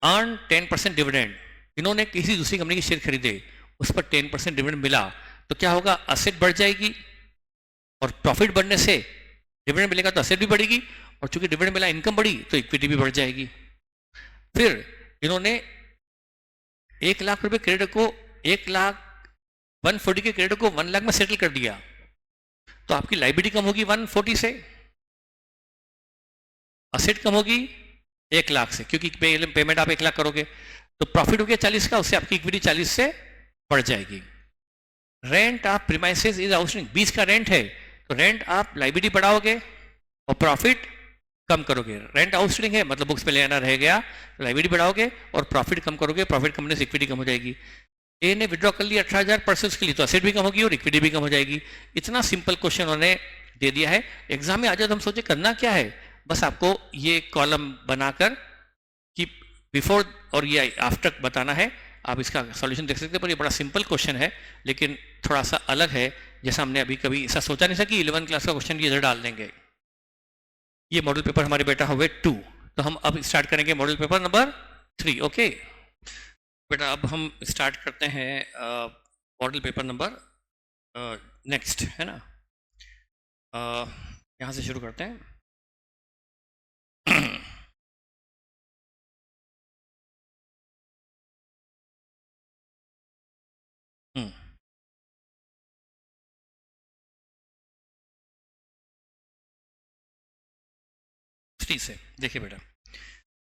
अर्न 10% डिविडेंड, इन्होंने किसी दूसरी कंपनी के शेयर खरीदे, उस पर 10% डिविडेंड मिला, तो क्या होगा, असेट बढ़ जाएगी, और प्रॉफिट बढ़ने से डिविडेंड मिलेगा तो असेट भी बढ़ेगी, और चूंकि डिविडेंड मिला इनकम बढ़ी तो इक्विटी भी बढ़ जाएगी। फिर इन्होंने 1 लाख रुपए क्रेडिट को 1,40,000 के क्रेडिट को 1 लाख में सेटल कर दिया, तो आपकी लाइबिलिटी कम होगी 140 से, असेट कम होगी 1 लाख से, क्योंकि पेमेंट आप 1 लाख करोगे, तो प्रॉफिट हो गया 40 का, उससे आपकी इक्विटी 40 से बढ़ जाएगी। Rent of premises is outstanding, 20 का रेंट है, तो रेंट आप लाइबिलिटी बढ़ाओगे और प्रॉफिट कम करोगे। रेंट आउटस्टैंडिंग है मतलब बुक्स पे लेना रह गया, तो लाइबिलिटी बढ़ाओगे और प्रॉफिट कम करोगे, प्रॉफिट कम होने से इक्विटी कम हो जाएगी। ए ने विड्रॉ कर लिया 18,000 परसेंट के लिए, तो असेट भी कम होगी और इक्विटी भी कम हो जाएगी। इतना सिंपल क्वेश्चन उन्होंने दे दिया है। एग्जाम में आ जाए तो हम सोचे करना क्या है, बस आपको ये कॉलम बनाकर कि बिफोर और ये आफ्टर बताना है। आप इसका सॉल्यूशन देख सकते हैं, पर ये बड़ा सिंपल क्वेश्चन है, लेकिन थोड़ा सा अलग है, जैसा हमने अभी कभी ऐसा सोचा नहीं था कि 11 क्लास का क्वेश्चन ये इधर डाल देंगे। ये मॉडल पेपर हमारे बेटा हुए 2, तो हम अब स्टार्ट करेंगे मॉडल पेपर नंबर 3। ओके बेटा, अब हम स्टार्ट करते हैं मॉडल पेपर नंबर नेक्स्ट, है ना। यहाँ से शुरू करते हैं। से देखिए बेटा,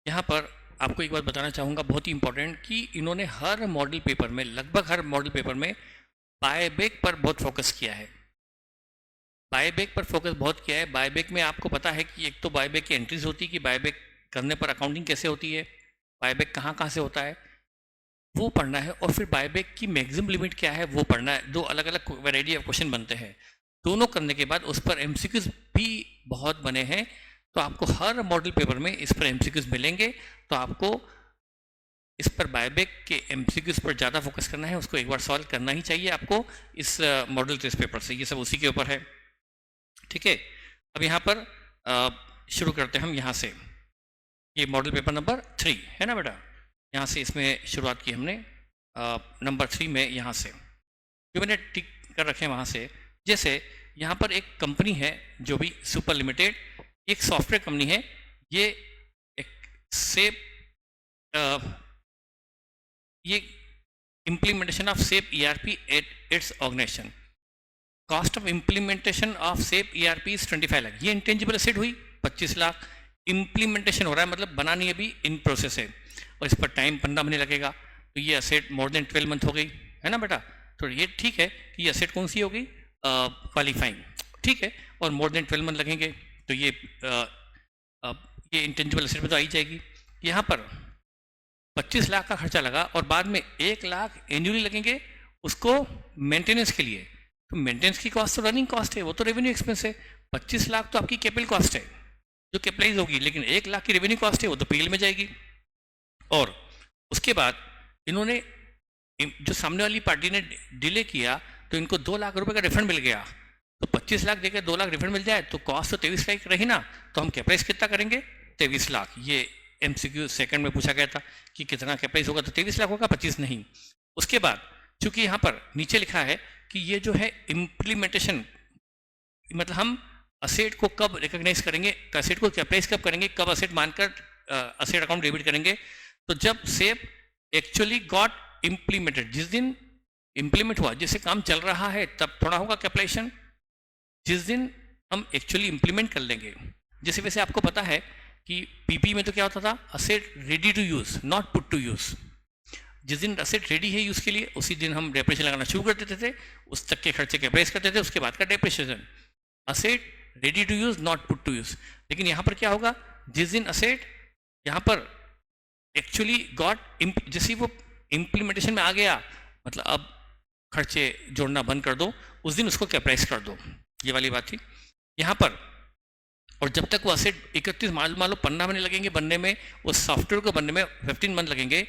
यहाँ पर आपको एक बात बताना चाहूँगा बहुत ही इंपॉर्टेंट, कि इन्होंने हर मॉडल पेपर में, लगभग हर मॉडल पेपर में बायबैक पर बहुत फोकस किया है। बायबैक पर फोकस बहुत किया है। बायबैक में आपको पता है कि एक तो बायबैक की एंट्रीज होती है कि बायबैक करने पर अकाउंटिंग कैसे होती है, बायबैक कहाँ कहाँ से होता है वो पढ़ना है, और फिर बायबैक की मैक्सिमम लिमिट क्या है वो पढ़ना है। 2 अलग अलग वैरायटी ऑफ क्वेश्चन बनते हैं। दोनों करने के बाद उस पर एमसीक्यूज भी बहुत बने हैं, तो आपको हर मॉडल पेपर में इस पर एमसीक्यूज मिलेंगे, तो आपको इस पर बायबैक के एमसीक्यूज पर ज़्यादा फोकस करना है, उसको एक बार सॉल्व करना ही चाहिए आपको इस मॉडल टेस्ट पेपर से। ये सब उसी के ऊपर है, ठीक है। अब यहाँ पर शुरू करते हैं हम यहाँ से। ये मॉडल पेपर नंबर 3 है ना बेटा, यहाँ से इसमें शुरुआत की हमने नंबर 3 में, यहाँ से जो मैंने टिक कर रखे हैं वहाँ से। जैसे यहाँ पर एक कंपनी है जो भी सुपर लिमिटेड, एक सॉफ्टवेयर कंपनी है, ये एक सेप, ये implementation of SAP ERP at its organisation. Cost of implementation of SAP ERP is 25 lakh. ये इंटेंजिबल एसेट हुई 25 लाख। इम्प्लीमेंटेशन हो रहा है मतलब बनानी अभी इन प्रोसेस है, और इस पर टाइम 15 महीने लगेगा, तो ये असेट मोर देन 12 मंथ हो गई, है ना बेटा। तो ये ठीक है कि ये असेट कौन सी होगी, क्वालिफाइंग, ठीक है, और मोर देन 12 मंथ लगेंगे, तो ये इंटेंजिबल एसेट में तो आई जाएगी। यहाँ पर 25 लाख का खर्चा लगा और बाद में 1 लाख एन्युअली लगेंगे उसको मेंटेनेंस के लिए। तो मेंटेनेंस की कॉस्ट तो रनिंग कॉस्ट है, वो तो रेवेन्यू एक्सपेंस है। 25 लाख तो आपकी कैपिटल कॉस्ट है जो कैपिटलाइज होगी, लेकिन 1 लाख की रेवेन्यू कॉस्ट है वो तो पीएल में जाएगी। और उसके बाद इन्होंने, जो सामने वाली पार्टी ने डिले किया, तो इनको 2 लाख रुपए का रिफंड मिल गया। तो 25 लाख देकर 2 लाख रिफंड मिल जाए तो कॉस्ट तो 23 लाख रही ना, तो हम कैपिटलाइज कितना करेंगे, 23 लाख। ये एमसीक्यू सेकंड में पूछा गया था कि कितना कैपिटलाइज होगा, तो 23 लाख होगा, 25 नहीं। उसके बाद चूंकि यहाँ पर नीचे लिखा है कि ये जो है इम्प्लीमेंटेशन, मतलब हम असेट को कब रिकॉग्नाइज करेंगे, असेट को कैपिटलाइज कब करेंगे, कब असेट मानकर असेट अकाउंट डेबिट करेंगे, तो जब सेप एक्चुअली गॉट इम्प्लीमेंटेड, जिस दिन इम्प्लीमेंट हुआ, जिससे काम चल रहा है, तब थोड़ा होगा कैपिटलाइजेशन, जिस दिन हम एक्चुअली इम्प्लीमेंट कर लेंगे। जैसे वैसे आपको पता है कि पीपी में तो क्या होता था, asset ready to use not put to use. जिस दिन असेट रेडी है यूज के लिए, उसी दिन हम डेप्रिसिएशन लगाना शुरू कर देते थे, उस तक के खर्चे कैपिटलाइज करते थे, उसके बाद का depreciation. Asset ready to use not put to use. लेकिन यहाँ पर क्या होगा, जिस दिन असेट यहाँ पर एक्चुअली गॉट, जैसे वो इम्प्लीमेंटेशन में आ गया, मतलब अब खर्चे जोड़ना बंद कर दो, उस दिन उसको कैपिटलाइज कर दो, ये वाली बात थी। यहाँ पर, और जब तक वो असेट 31 मान लो पन्ना बनने लगेंगे, बनने में वो सॉफ्टवेयर को बनने में 15 मंथ लगेंगे,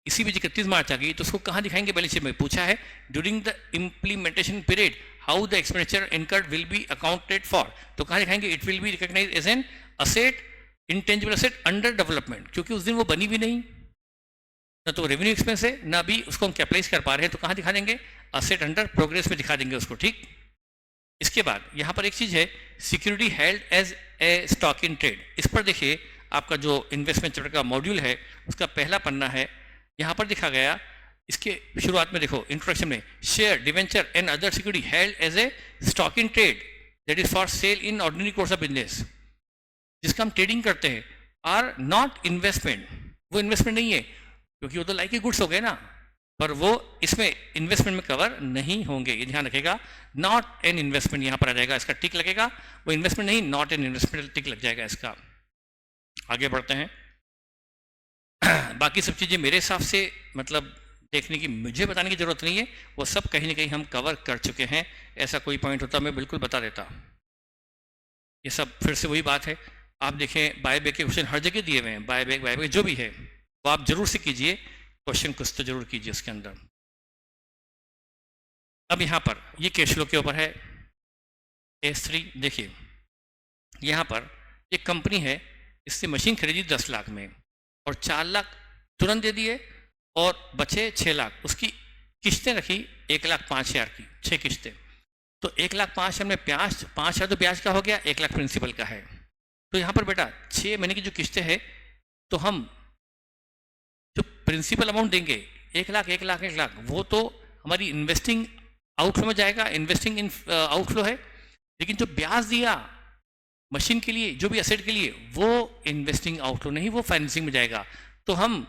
इसी बीच 31 मार्च आ गई तो उसको कहाँ दिखाएंगे? बैलेंस शीट में। पूछा है during the implementation period how the expenditure incurred will be accounted for, तो कहाँ दिखाएंगे? It will be recognised as an asset, intangible asset under development, क्योंकि उस दिन वो बनी भी नहीं, ना तो रेवेन्यू एक्सपेंस है, ना भी उसको हम कैपिटलाइज कर पा रहे हैं, तो कहाँ दिखा देंगे? असेट अंडर प्रोग्रेस में दिखा देंगे उसको, ठीक। इसके बाद यहाँ पर एक चीज है, security held as a stock in trade. इस पर देखिए आपका जो इन्वेस्टमेंट चैप्टर का मॉड्यूल है उसका पहला पन्ना है, यहाँ पर दिखा गया, इसके शुरुआत में देखो इंट्रोडक्शन में, share, debenture and other security held as a stock in trade that is for sale in ordinary course of business, जिसका हम ट्रेडिंग करते हैं, आर नॉट इन्वेस्टमेंट, वो इन्वेस्टमेंट नहीं है, क्योंकि वो तो लाइक के गुड्स हो गए ना, पर वो इसमें इन्वेस्टमेंट में कवर नहीं होंगे, ये ध्यान रखेगा। नॉट एन इन्वेस्टमेंट यहाँ पर आ जाएगा, इसका टिक लगेगा, वो इन्वेस्टमेंट नहीं, नॉट एन इन्वेस्टमेंट टिक लग जाएगा इसका। आगे बढ़ते हैं। बाकी सब चीज़ें मेरे हिसाब से मतलब देखने की मुझे बताने की जरूरत नहीं है, वो सब कहीं ना कहीं हम कवर कर चुके हैं, ऐसा कोई पॉइंट होता मैं बिल्कुल बता देता। ये सब फिर से वही बात है, आप देखें बाय बैक के क्वेश्चन हर जगह दिए हुए हैं, बाय बैक जो भी है वो आप जरूर से कीजिए, क्वेश्चन कुछ तो जरूर कीजिए उसके अंदर। अब यहाँ पर ये कैश फ्लो के ऊपर है, S3 देखिए, यहाँ पर एक कंपनी है, इससे मशीन खरीदी 10 लाख में और 4 लाख तुरंत दे दिए और बचे 6 लाख, उसकी किस्तें रखी 1,05,000 की, 6 किस्तें, तो 1,05,000 में 5,000 तो ब्याज का हो गया, 1 लाख प्रिंसिपल का है। तो यहाँ पर बेटा 6 महीने की जो किस्तें है, तो हम जो प्रिंसिपल अमाउंट देंगे 1 लाख 1 लाख 1 लाख, वो तो हमारी इन्वेस्टिंग आउटफ्लो में जाएगा, इन्वेस्टिंग इन आउटफ्लो है, लेकिन जो ब्याज दिया मशीन के लिए, जो भी असेट के लिए, वो इन्वेस्टिंग आउटफ्लो नहीं, वो फाइनेंसिंग में जाएगा। तो हम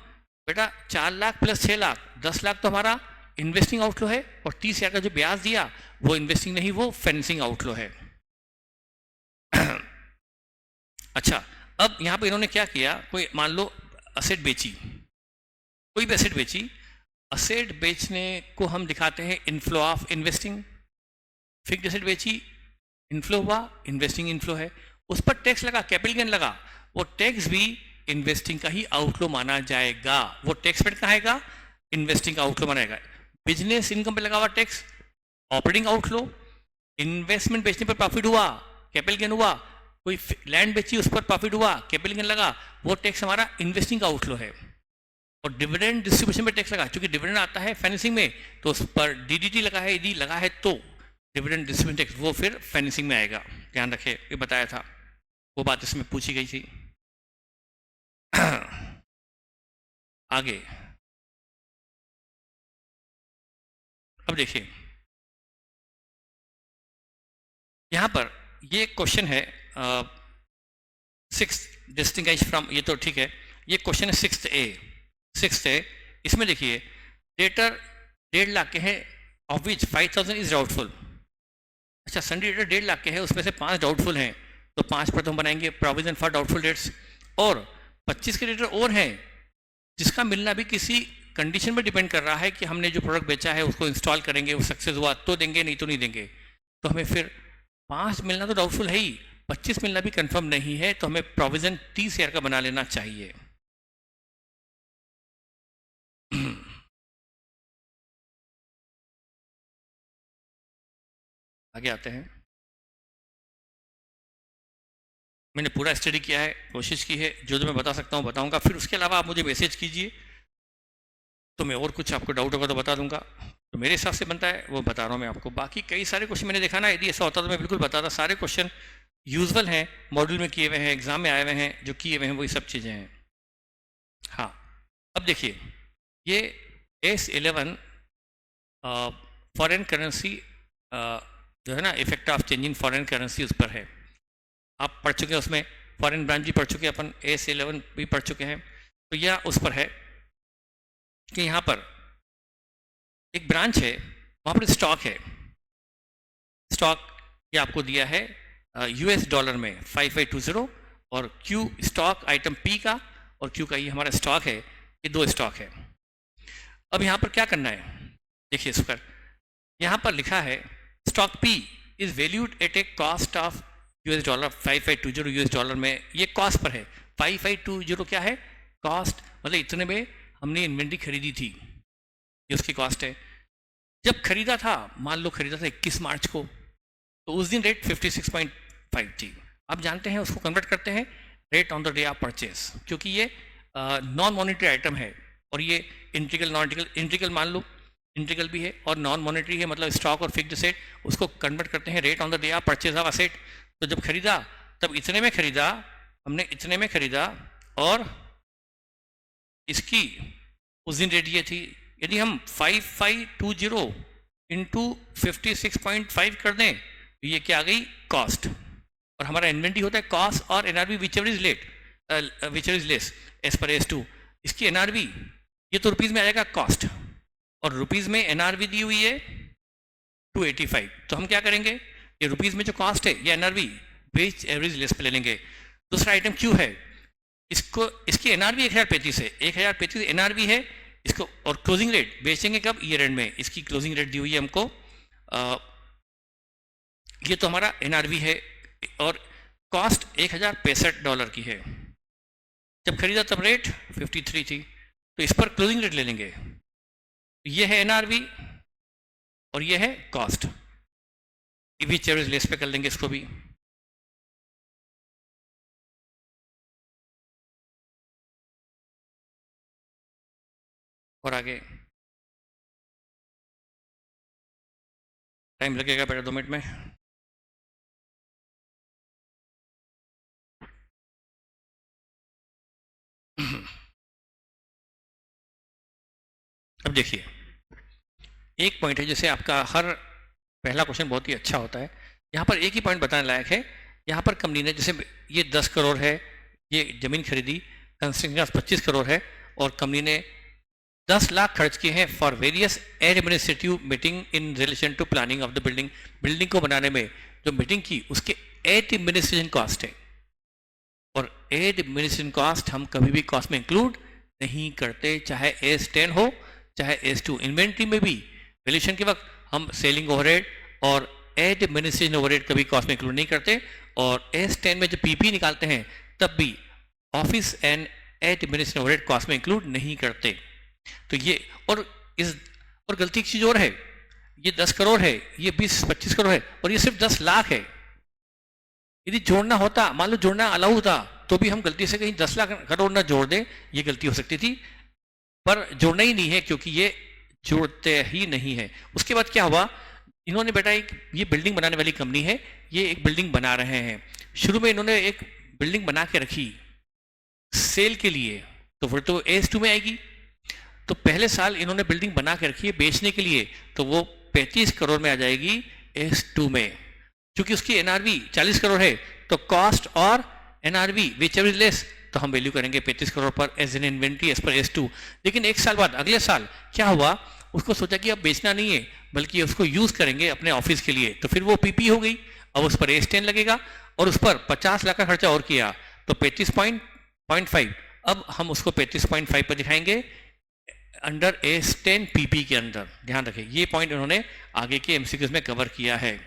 बेटा 4 लाख प्लस 6 लाख 10 लाख तो हमारा इन्वेस्टिंग आउटफ्लो है, और 30,000 का जो ब्याज दिया वो इन्वेस्टिंग नहीं, वो फाइनेंसिंग आउटफ्लो है। अच्छा, अब यहाँ पर इन्होंने क्या किया, कोई मान लो असेट बेची, कोई भी असेट बेची, असेट बेचने को हम दिखाते हैं inflow of investing, fixed asset बेची, इनफ्लो हुआ, इन्वेस्टिंग इनफ्लो है, उस पर टैक्स लगा, कैपिटल गेन लगा, वो टैक्स भी इन्वेस्टिंग का ही आउटफ्लो माना जाएगा, वो टैक्स पेड कहाँ आएगा? इन्वेस्टिंग का आउटफ्लो माना जाएगा। बिजनेस इनकम पे लगा हुआ टैक्स ऑपरेटिंग आउटफ्लो, इन्वेस्टमेंट बेचने पर प्रॉफिट हुआ, कैपिटल गेन हुआ, कोई लैंड बेची उस पर प्रॉफिट हुआ, कैपिटल गेन लगा, वो टैक्स हमारा इन्वेस्टिंग का आउटफ्लो है। और डिविडेंड डिस्ट्रीब्यूशन पे टैक्स लगा, क्योंकि डिविडेंड आता है फाइनेंसिंग में, तो उस पर डीडीटी लगा है, यदि लगा है तो डिविडेंड डिस्ट्रीब्यूशन टैक्स वो फिर फाइनेंसिंग में आएगा, ध्यान रखे, ये बताया था, वो बात इसमें पूछी गई थी। आगे अब देखिए, यहां पर ये क्वेश्चन है 6 डिस्टिंग्विश फ्रॉम, ये तो ठीक है, ये क्वेश्चन है 6th ए, इसमें देखिए डेटर 1.5 लाख के हैं, ऑफ विच 5,000 इज डाउटफुल। अच्छा, सन्डी डेटर 1.5 लाख के हैं, उसमें से 5 डाउटफुल हैं, तो 5 पर तो हम बनाएंगे प्रोविजन फॉर डाउटफुल डेट्स, और 25 के डेटर और हैं जिसका मिलना भी किसी कंडीशन पर डिपेंड कर रहा है कि हमने जो प्रोडक्ट बेचा है उसको इंस्टॉल करेंगे, वो सक्सेस हुआ तो देंगे, नहीं तो नहीं देंगे। तो हमें फिर 5 मिलना तो डाउटफुल है ही, 25 मिलना भी कंफर्म नहीं है, तो हमें प्रोविजन 30,000 का बना लेना चाहिए। आगे आते हैं, मैंने पूरा स्टडी किया है, कोशिश की है, जो मैं बता सकता हूँ बताऊंगा, फिर उसके अलावा आप मुझे मैसेज कीजिए, तो मैं और कुछ आपको डाउट होगा तो बता दूंगा, तो मेरे हिसाब से बनता है वो बता रहा हूँ मैं आपको। बाकी कई सारे क्वेश्चन मैंने देखा ना, यदि ऐसा होता तो मैं बिल्कुल बताता, सारे क्वेश्चन यूजुअल हैं, मॉड्यूल में किए हुए हैं, एग्जाम में आए हुए हैं, जो किए हुए हैं वही सब चीज़ें हैं। हाँ, अब देखिए ये S11 फॉरेन करेंसी जो है ना, effect of change in foreign currency उस पर है, आप पढ़ चुके हैं, उसमें फॉरेन ब्रांच भी पढ़ चुके हैं अपन, S11 भी पढ़ चुके हैं, तो यह उस पर है कि यहाँ पर एक ब्रांच है, वहाँ पर स्टॉक है, स्टॉक ये आपको दिया है US डॉलर में 5520, और Q स्टॉक आइटम P का और Q का ये हमारा स्टॉक है, ये 2 स्टॉक है। अब यहाँ पर क्या करना है, देखिए इस पर यहाँ पर लिखा है stock P is valued at A cost of US dollar 5520 US dollar में, ये कॉस्ट पर है। 5520 क्या है? कॉस्ट, मतलब इतने में हमने इन्वेंट्री खरीदी थी, ये उसकी कॉस्ट है। जब खरीदा था, मान लो खरीदा था 21 मार्च को, तो उस दिन रेट 56.5 थी। अब जानते हैं उसको कन्वर्ट करते हैं rate on the day of purchase, क्योंकि ये नॉन मॉनिटरी आइटम है और ये इंटीग्रल नॉन इंटीग्रल, इंटीग्रल मान लो इंटीग्रल भी है और नॉन मॉनिटरी है, मतलब स्टॉक और फिक्स्ड असेट, उसको कन्वर्ट करते हैं rate on the day of purchase of asset. तो जब खरीदा तब इतने में खरीदा, हमने इतने में खरीदा और इसकी उस दिन रेट ये थी। यदि हम 5520 इंटू 56.5 कर दें तो ये क्या आ गई? कॉस्ट। और हमारा इन्वेंट्री होता है कॉस्ट और NRV whichever is late whichever is less as per AS two. इसकी एनआरबी ये तो रुपीज़ में आ जाएगा कॉस्ट, और रुपीज़ में एनआरबी दी हुई है 285। तो हम क्या करेंगे, ये रुपीज़ में जो कॉस्ट है ये एनआरबी वेज एवरेज लेस पे ले लेंगे। दूसरा आइटम क्यू है, इसको इसकी एनआरबी 1035 है, 1035 एनआरबी है इसको, और क्लोजिंग रेट बेचेंगे कब? ईयर एंड में। इसकी क्लोजिंग रेट दी हुई है हमको, ये तो हमारा एनआरबी है, और कॉस्ट $1065 की है। जब खरीदा तब रेट 53 थी, तो इस पर क्लोजिंग रेट ले लेंगे। ये है एनआरबी और ये है कॉस्ट, विच एवरेज लेस पे कर लेंगे इसको भी। और आगे टाइम लगेगा बेटा 2 मिनट में। अब देखिए, एक पॉइंट है, जैसे आपका हर पहला क्वेश्चन बहुत ही अच्छा होता है, यहाँ पर एक ही पॉइंट बताने लायक है। यहाँ पर कंपनी ने, जैसे ये 10 करोड़ है, ये ज़मीन खरीदी, कंस्ट्रक्शन 25 करोड़ है, और कंपनी ने 10 लाख खर्च किए हैं for various administrative meeting in relation to planning of the building. Building को बनाने में जो मीटिंग की उसके एडमिनिस्ट्रेशन कॉस्ट है, और एडमिनिस्ट्रेशन कॉस्ट हम कभी भी कॉस्ट में इंक्लूड नहीं करते, चाहे S10 हो चाहे S2। इन्वेंट्री में भी वैल्यूएशन के वक्त हम सेलिंग ओवरहेड और एडमिनिस्ट्रेशन ओवरहेड कभी कॉस्ट में इंक्लूड नहीं करते, और S10 में जब पीपी निकालते हैं तब भी office and administration overhead cost में इंक्लूड नहीं करते। तो ये, और गलती एक चीज और है, ये 10 करोड़ है, ये 20-25 करोड़ है, और ये सिर्फ 10 लाख है। यदि जोड़ना होता, मान लो जोड़ना अलाउ था, तो भी हम गलती से कहीं 10 लाख करोड़ ना जोड़ दें, ये गलती हो सकती थी, पर जोड़ना ही नहीं है क्योंकि ये जोड़ते ही नहीं है। उसके बाद क्या हुआ, इन्होंने बेटा एक, ये बिल्डिंग बनाने वाली कंपनी है, ये एक बिल्डिंग बना रहे हैं। शुरू में इन्होंने एक बिल्डिंग बना के रखी सेल के लिए, तो फिर तो S2 में आएगी। तो पहले साल इन्होंने बिल्डिंग बना के रखी है बेचने के लिए, तो वो 35 करोड़ में आ जाएगी S2 में। क्योंकि उसकी एनआरवी 40 करोड़ है, तो कॉस्ट और NRV which ever is less, तो हम वैल्यू करेंगे 35 करोड़ पर as an inventory as per S2। लेकिन एक साल बाद, अगले साल क्या हुआ, उसको सोचा कि अब बेचना नहीं है बल्कि उसको यूज करेंगे अपने ऑफिस के लिए, तो फिर वो पीपी हो गई। अब उस पर S10 लगेगा, और उस पर 50 लाख का खर्चा और किया, तो 35.5। अब हम उसको 35.5 पर दिखाएंगे अंडर S10 पीपी के अंदर। ध्यान रखें, ये पॉइंट उन्होंने आगे के एमसीक्यूज में कवर किया है।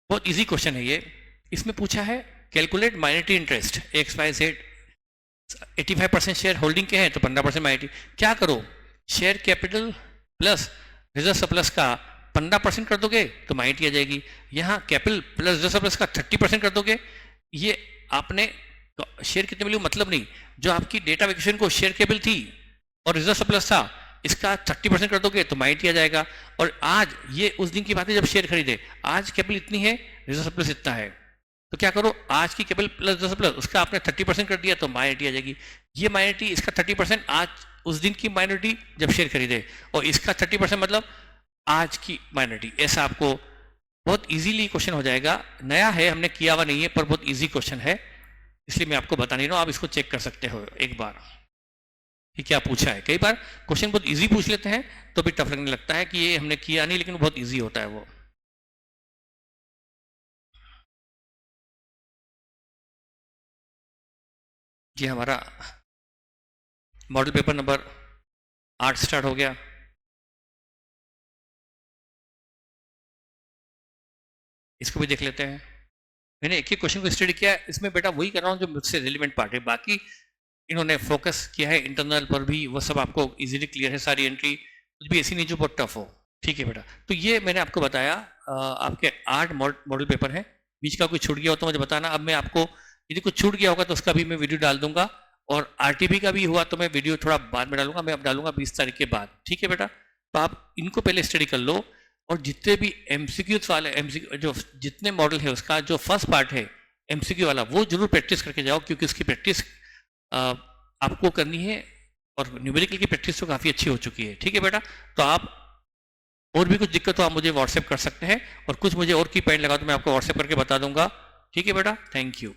बहुत इजी क्वेश्चन है ये। इसमें पूछा है calculate minority interest, XYZ 85% share holding के हैं तो 15% माइनॉरिटी। क्या करो, share capital plus reserve surplus का 15% कर दोगे तो माइनॉरिटी आ जाएगी। यहाँ कैपिटल प्लस रिजर्व सरप्लस का 30% कर दोगे, ये आपने शेयर कितने मिले मतलब नहीं, जो आपकी डेटा वैल्यूएशन को शेयर कैपिटल थी और रिजर्व सरप्लस था, इसका 30% कर दोगे तो माइनॉरिटी आ जाएगा। और आज ये उस दिन की बात है जब शेयर खरीदे, आज कैपिटल इतनी है, रिजर्व सरप्लस इतना है, तो क्या करो, आज की कैपिटल प्लस रिजर्व सरप्लस उसका आपने 30% कर दिया तो माइनॉरिटी आ जाएगी। ये माइनॉरिटी, इसका 30% आज उस दिन की माइनॉरिटी जब शेयर खरीदे, और इसका 30% मतलब आज की माइनॉरिटी। ऐसा आपको बहुत इजीली क्वेश्चन हो जाएगा। नया है, हमने किया हुआ नहीं है, पर बहुत इजी क्वेश्चन है, इसलिए मैं आपको बता नहीं रहा हूँ। आप इसको चेक कर सकते हो एक बार कि क्या पूछा है। कई बार क्वेश्चन बहुत इजी पूछ लेते हैं तो भी टफ लगने लगता है कि ये हमने किया नहीं, लेकिन बहुत इजी होता है वो। ये हमारा मॉडल पेपर नंबर 8 स्टार्ट हो गया। इसको भी देख लेते हैं। मैंने एक ही क्वेश्चन को स्टडी किया, इसमें बेटा वही कर रहा हूँ जो मुझसे रिलेवेंट पार्ट है, बाकी इन्होंने फोकस किया है इंटरनल पर भी, वो सब आपको इजीली क्लियर है सारी एंट्री, कुछ भी ऐसी नहीं जो बहुत टफ हो। ठीक है बेटा, तो ये मैंने आपको बताया, आपके 8 मॉडल पेपर हैं, बीच का कोई छूट गया हो तो मुझे बताना। अब मैं आपको यदि कुछ छूट गया होगा तो उसका भी मैं वीडियो डाल दूंगा, और आरटीपी का भी हुआ तो मैं वीडियो थोड़ा बाद में डालूंगा, मैं अब डालूंगा 20 तारीख के बाद। ठीक है बेटा, तो आप इनको पहले स्टडी कर लो, और जितने भी एमसीक्यू वाले एमसीक्यू जो जितने मॉडल है उसका जो फर्स्ट पार्ट है एमसीक्यू वाला, वो जरूर प्रैक्टिस करके जाओ, क्योंकि उसकी प्रैक्टिस आपको करनी है, और न्यूमेरिकल की प्रैक्टिस तो काफ़ी अच्छी हो चुकी है। ठीक है बेटा, तो आप और भी कुछ दिक्कत हो आप मुझे व्हाट्सएप कर सकते हैं, और कुछ मुझे और की पॉइंट लगा तो मैं आपको व्हाट्सएप करके बता दूंगा। ठीक है बेटा, थैंक यू।